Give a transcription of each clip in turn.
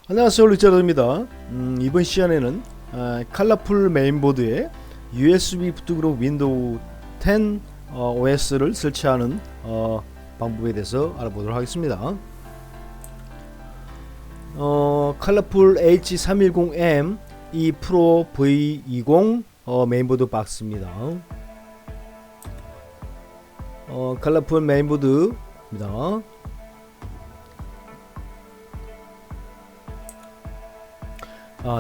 안녕하세요, 리차드입니다. 이번 시간에는 컬러풀 메인보드에 USB 부트그룹 윈도우 10 OS를 설치하는 방법에 대해서 알아보도록 하겠습니다. 컬러풀 H310M E 프로 V20 메인보드 박스입니다. 컬러풀 메인보드입니다.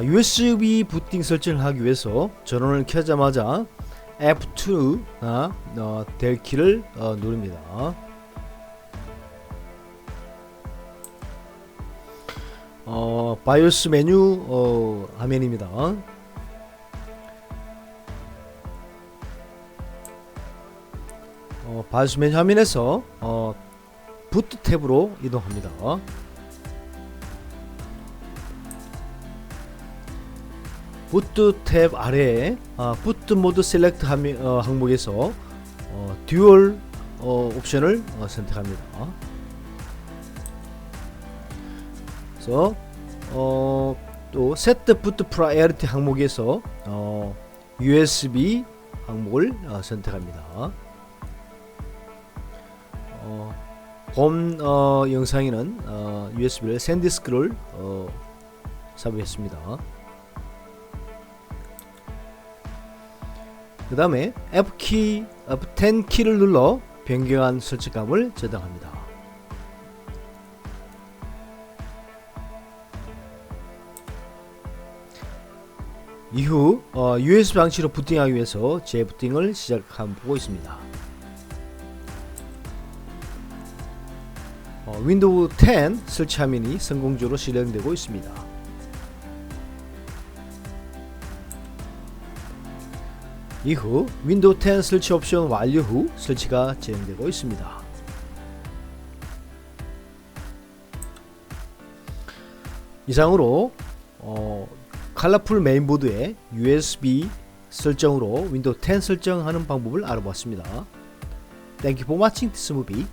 USB 부팅 설정을 하기 위해서 전원을 켜자마자 F2 델 키를 누릅니다. 바이오스 메뉴 화면입니다. 바이오스 메뉴 화면에서 부트 탭으로 이동합니다. 부트 탭 아래에 부트 모드 셀렉트 항목에서 듀얼 옵션을 선택합니다. 그래서 또 세트 부트 프라이어리티 항목에서 USB 항목을 선택합니다. 본 영상에는 USB를 샌디스크를 삽입했습니다. 그 다음에 F10 키를 눌러 변경한 설정값을 저장합니다. 이후 USB 장치로 부팅하기 위해서 재부팅을 시작하고 있습니다. 윈도우 10 설치 화면이 성공적으로 실행되고 있습니다. 이후 윈도우 10 설치 옵션 완료 후 설치가 진행되고 있습니다. 이상으로 컬러풀 메인보드의 USB 설정으로 윈도우 10 설정하는 방법을 알아보았습니다. Thank you for watching this movie.